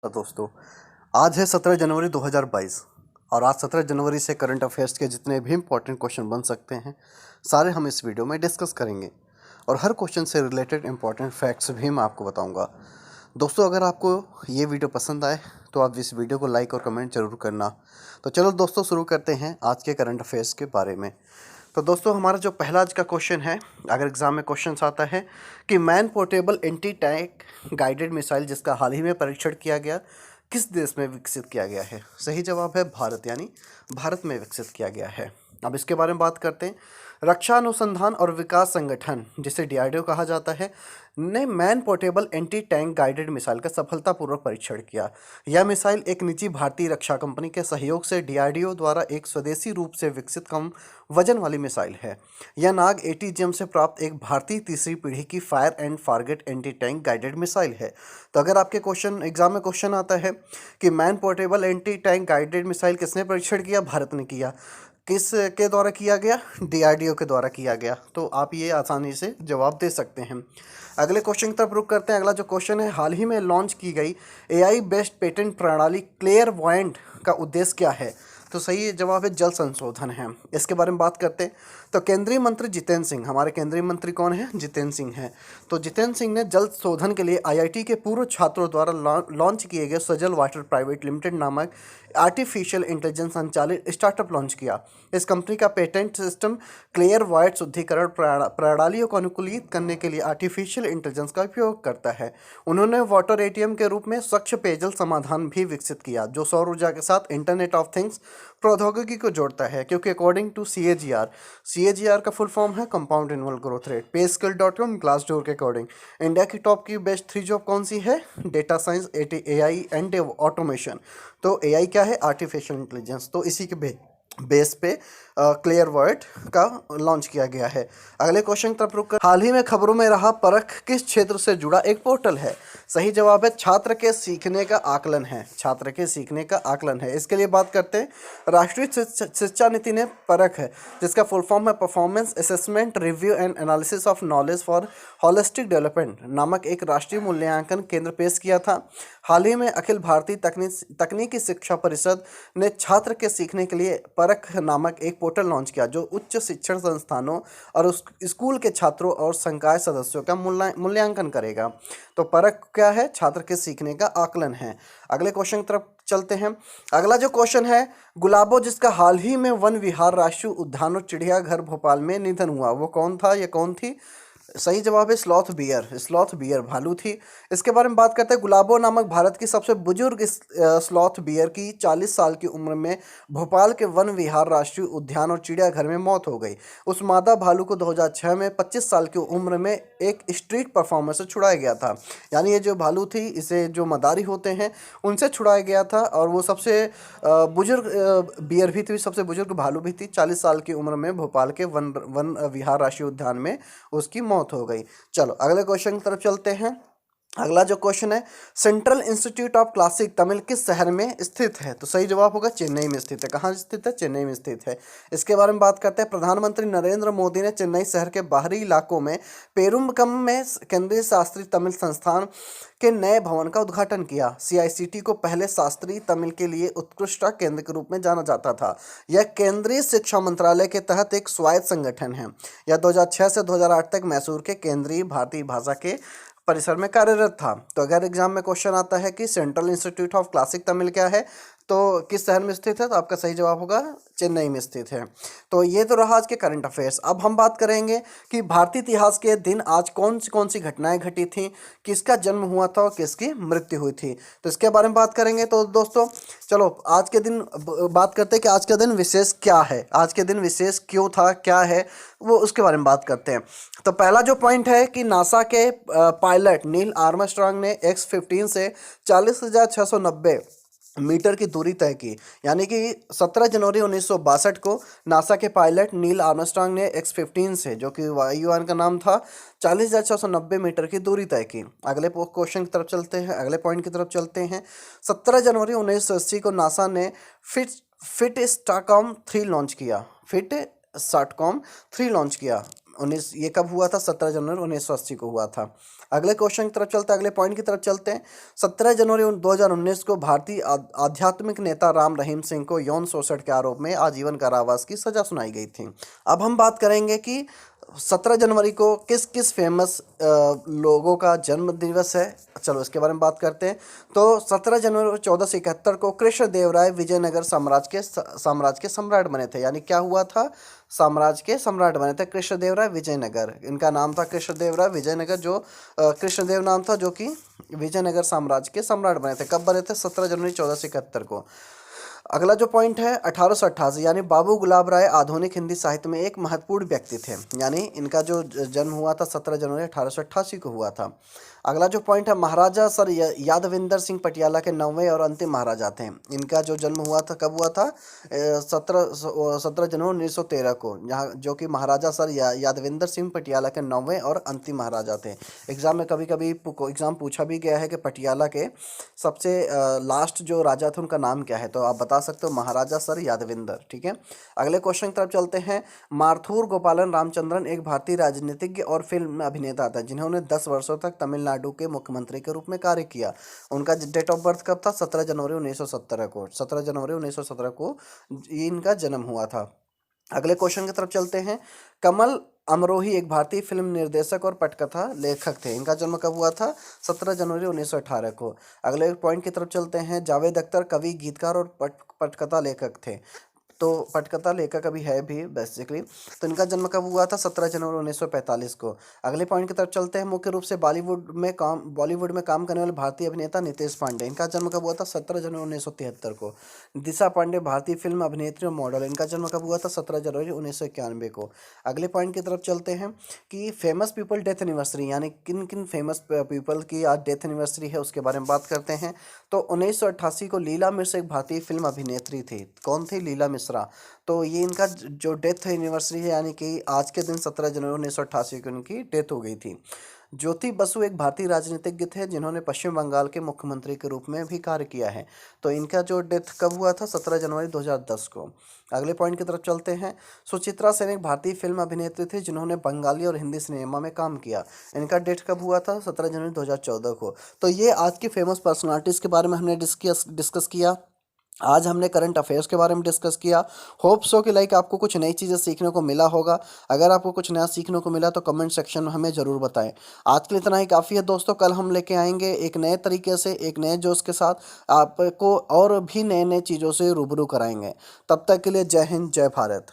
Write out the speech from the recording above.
दोस्तों, आज है 17 जनवरी 2022 और आज 17 जनवरी से करंट अफेयर्स के जितने भी इम्पोर्टेंट क्वेश्चन बन सकते हैं सारे हम इस वीडियो में डिस्कस करेंगे और हर क्वेश्चन से रिलेटेड इम्पोर्टेंट फैक्ट्स भी मैं आपको बताऊंगा। दोस्तों, अगर आपको ये वीडियो पसंद आए तो आप इस वीडियो को लाइक और कमेंट जरूर करना। तो चलो दोस्तों, शुरू करते हैं आज के करंट अफेयर्स के बारे में। तो दोस्तों, हमारा जो पहला आज का क्वेश्चन है, अगर एग्जाम में क्वेश्चन आता है कि man portable anti tank guided missile जिसका हाल ही में परीक्षण किया गया किस देश में विकसित किया गया है। सही जवाब है भारत, यानी भारत में विकसित किया गया है। अब इसके बारे में बात करते हैं। रक्षा अनुसंधान और विकास संगठन, जिसे डीआरडीओ कहा जाता है, ने man portable anti tank guided missile का सफलतापूर्वक परीक्षण किया। यह मिसाइल एक निजी भारतीय रक्षा कंपनी के सहयोग से डीआरडीओ द्वारा एक स्वदेशी रूप से विकसित कम वजन वाली मिसाइल है। यह नाग एटीजीएम से प्राप्त एक भारतीय तीसरी पीढ़ी की fire and forget anti tank guided missile है। तो अगर आपके एग्जाम में क्वेश्चन आता है कि man portable anti tank guided missile किसने परीक्षण किया, भारत ने किया। किस के द्वारा किया गया, डीआरडीओ के द्वारा किया गया। तो आप ये आसानी से जवाब दे सकते हैं। अगले क्वेश्चन की तरफ रुख करते हैं। अगला जो क्वेश्चन है, हाल ही में लॉन्च की गई एआई बेस्ड पेटेंट प्रणाली क्लेयरवॉयंट का उद्देश्य क्या है। तो सही जवाब है जल संशोधन है। इसके बारे में बात करते हैं। तो केंद्रीय मंत्री जितेंद्र सिंह, हमारे केंद्रीय मंत्री कौन है, जितेंद्र सिंह हैं। तो जितेंद्र सिंह ने जल शोधन के लिए आईआईटी के पूर्व छात्रों द्वारा लॉन्च किए गए सजल वाटर प्राइवेट लिमिटेड नामक आर्टिफिशियल इंटेलिजेंस संचालित स्टार्टअप लॉन्च किया। इस कंपनी का पेटेंट सिस्टम क्लियरवॉयंट शुद्धिकरण प्रणालियों को अनुकूलित करने के लिए आर्टिफिशियल इंटेलिजेंस का उपयोग करता है। उन्होंने वाटर एटीएम के रूप में स्वच्छ पेयजल समाधान भी विकसित किया, जो सौर ऊर्जा के साथ इंटरनेट ऑफ थिंग्स प्रौद्योगिकी को जोड़ता है। क्योंकि अकॉर्डिंग टू सीएजीआर का फुल फॉर्म है कंपाउंड एनुअल ग्रोथ रेट। पेस्किल.com ग्लासडोर के अकॉर्डिंग इंडिया की टॉप की बेस्ट 3 जॉब कौन सी है, data science, AI and automation. तो एआई क्या है, आर्टिफिशियल इंटेलिजेंस। तो इसी के बेस पे क्लियरवॉयंट का लॉन्च किया गया है। अगले क्वेश्चन की तरफ रुक कर, हाल ही में खबरों में रहा परख किस क्षेत्र से जुड़ा एक पोर्टल है। सही जवाब है छात्र के सीखने का आकलन है। छात्र के सीखने का आकलन है। इसके लिए बात करते हैं। राष्ट्रीय शिक्षा नीति ने परख है, जिसका फुल फॉर्म है performance assessment review and analysis of knowledge for holistic development नामक एक राष्ट्रीय मूल्यांकन केंद्र पेश किया था। हाल ही में अखिल भारतीय तकनीकी शिक्षा परिषद ने छात्र के सीखने के लिए परख नामक एक पोर्टल लॉन्च किया, जो उच्च शिक्षण संस्थानों और उस स्कूल के छात्रों और संकाय सदस्यों का मूल्यांकन करेगा। तो परख क्या है, छात्र के सीखने का आकलन है। अगले क्वेश्चन की तरफ चलते हैं। अगला जो क्वेश्चन है, गुलाबो जिसका हाल ही में वन विहार राष्ट्रीय उद्यान और चिड़ियाघर भोपाल में निधन हुआ, वो कौन था या कौन थी। सही जवाब है स्लॉथ बियर भालू थी। इसके बारे में बात करते हैं। गुलाबो नामक भारत की सबसे बुजुर्ग स्लॉथ बियर की 40 साल की उम्र में भोपाल के वन विहार राष्ट्रीय उद्यान और चिड़ियाघर में मौत हो गई। उस मादा भालू को 2006 में 25 साल की उम्र में एक स्ट्रीट परफॉर्मर से छुड़ाया गया था। यानी ये जो भालू थी, इसे जो मदारी होते हैं उनसे छुड़ाया गया था और वो सबसे बुजुर्ग बियर भी थी, सबसे बुजुर्ग भालू भी थी। 40 साल की उम्र में भोपाल के वन विहार राष्ट्रीय उद्यान में उसकी मौत हो गई। चलो अगले क्वेश्चन की तरफ चलते हैं। अगला जो क्वेश्चन है, central institute of classic Tamil किस शहर में स्थित है। तो सही जवाब होगा चेन्नई में स्थित है। कहाँ स्थित है, चेन्नई में स्थित है। इसके बारे में बात करते हैं। प्रधानमंत्री नरेंद्र मोदी ने चेन्नई शहर के बाहरी इलाकों में पेरुम्बकम में केंद्रीय शास्त्रीय तमिल संस्थान के नए भवन का उद्घाटन किया। सीआईसीटी को पहले शास्त्रीय तमिल के लिए उत्कृष्टता केंद्र के रूप में जाना जाता था। यह केंद्रीय शिक्षा मंत्रालय के तहत एक स्वायत्त संगठन है। यह 2006 से 2008 तक मैसूर के केंद्रीय भारतीय भाषा के परिसर में कार्यरत था। तो अगर एग्जाम में क्वेश्चन आता है कि central institute of classic Tamil क्या है, तो किस शहर में स्थित है, तो आपका सही जवाब होगा चेन्नई में स्थित है। तो ये तो रहा आज के करंट अफेयर्स। अब हम बात करेंगे कि भारतीय इतिहास के दिन आज कौन सी घटनाएं घटी थी, किसका जन्म हुआ था और किसकी मृत्यु हुई थी। तो इसके बारे में बात करेंगे। तो दोस्तों चलो आज के दिन बात करते हैं कि आज का दिन विशेष क्या है, आज के दिन विशेष क्यों था, क्या है वो उसके बारे में बात करते हैं। तो पहला जो पॉइंट है कि नासा के पायलट नील आर्मस्ट्रांग ने X-15 से 40,690 मीटर की दूरी तय की। यानी कि 17 जनवरी 1962 को नासा के पायलट नील आर्मस्ट्रांग ने X-15 से, जो कि वायुयान का नाम था, 40,690 मीटर की दूरी तय की। अगले क्वेश्चन की तरफ चलते हैं, अगले पॉइंट की तरफ चलते हैं। 17 जनवरी 1980 को नासा ने फिट स्टाकॉम 3 लॉन्च किया। ये कब हुआ था? 17 जनवरी 1980 को हुआ था। अगले क्वेश्चन की तरफ चलते हैं, अगले पॉइंट की तरफ चलते हैं। 17 जनवरी 2019 को भारतीय आध्यात्मिक नेता राम रहीम सिंह को यौन शोषण के आरोप में आजीवन कारावास की सजा सुनाई गई थी। अब हम बात करेंगे कि 17 जनवरी को किस किस फेमस लोगों का जन्म दिवस है। चलो इसके बारे में बात करते हैं। तो 17 जनवरी 1471 को कृष्णदेवराय विजयनगर साम्राज्य के सम्राट बने थे। यानी क्या हुआ था? साम्राज्य के सम्राट बने थे कृष्णदेवराय विजयनगर। इनका नाम था कृष्णदेवराय विजयनगर, जो कृष्णदेव नाम था, जो कि विजयनगर साम्राज्य के सम्राट बने थे। कब बने थे? 17 जनवरी 1471 को। अगला जो पॉइंट है 1888, यानी बाबू गुलाब राय आधुनिक हिंदी साहित्य में एक महत्वपूर्ण व्यक्ति थे। यानी इनका जो जन्म हुआ था 17 जनवरी 1888 को हुआ था। अगला जो पॉइंट है, महाराजा सर यादविंदर सिंह पटियाला के 9वें और अंतिम महाराजा थे। इनका जो जन्म हुआ था कब हुआ था? 17 जनवरी 1913 को, जहाँ जो कि महाराजा सर यादविंदर सिंह पटियाला के 9वें और अंतिम महाराजा थे। एग्जाम में कभी कभी एग्जाम पूछा भी गया है कि पटियाला के सबसे लास्ट जो राजा थे उनका नाम क्या है, तो आप बता सकते हो महाराजा सर यादविंदर। ठीक है, अगले क्वेश्चन की तरफ चलते हैं। मारथूर गोपालन रामचंद्रन एक भारतीय राजनीतिज्ञ और फिल्म अभिनेता था जिन्होंने 10 वर्षों तक तमिलनाडु के मुख्यमंत्री के रूप में कार्य किया। उनका डेट ऑफ बर्थ कब था? 17 जनवरी 1917 को। 17 जनवरी 1917 को ये इनका जन्म हुआ था। अगले क्वेश्चन की तरफ चलते हैं। कमल अमरोही एक भारतीय फिल्म निर्देशक और पटकथा लेखक थे। इनका जन्म कब हुआ था? 17 जनवरी 1918 को। अगले पॉइंट की तरफ चलते हैं। जावेद अख्तर कवि, गीतकार और पटकथा लेखक थे। तो पटकथा लेखक अभी है भी बेसिकली। तो इनका जन्म कब हुआ था? 17 जनवरी 1945 को। अगले पॉइंट की तरफ चलते हैं। मुख्य रूप से बॉलीवुड में काम करने वाले भारतीय अभिनेता नितेश पांडे। इनका जन्म कब हुआ था? 17 जनवरी 1973 को। दिशा पांडे भारतीय फिल्म अभिनेत्री और मॉडल। इनका जन्म कब हुआ था? 17 जनवरी 1991 को। अगले पॉइंट की तरफ चलते हैं कि फेमस पीपल डेथ एनिवर्सरी, यानी किन किन फेमस पीपल की आज डेथ एनिवर्सरी है उसके बारे में बात करते हैं। तो 1988 को लीला मिश्रा एक भारतीय फिल्म अभिनेत्री थी। कौन थी? लीला मिश्रा। तो ये इनका जो डेथ एनिवर्सरी है, यानी कि आज के दिन 17 जनवरी 1988 को इनकी डेथ हो गई थी। ज्योति बसु एक भारतीय राजनीतिज्ञ थे जिन्होंने पश्चिम बंगाल के मुख्यमंत्री के रूप में भी कार्य किया है। तो इनका जो डेथ कब हुआ था? 17 जनवरी 2010 को। अगले पॉइंट की तरफ चलते हैं। सुचित्रा सेन एक भारतीय फिल्म अभिनेत्री थी जिन्होंने बंगाली और हिंदी सिनेमा में काम किया। इनका डेथ कब हुआ था? 17 जनवरी 2014 को। तो ये आज की फेमस पर्सनालिटीज़ के बारे में हमने डिस्कस किया। आज हमने करंट अफेयर्स के बारे में डिस्कस किया। होप सो कि लाइक आपको कुछ नई चीज़ें सीखने को मिला होगा। अगर आपको कुछ नया सीखने को मिला तो कमेंट सेक्शन में हमें ज़रूर बताएं। आज के लिए इतना ही काफ़ी है दोस्तों। कल हम लेके आएंगे एक नए तरीके से, एक नए जोश के साथ आपको और भी नए नए चीज़ों से रूबरू कराएंगे। तब तक के लिए जय हिंद, जय भारत।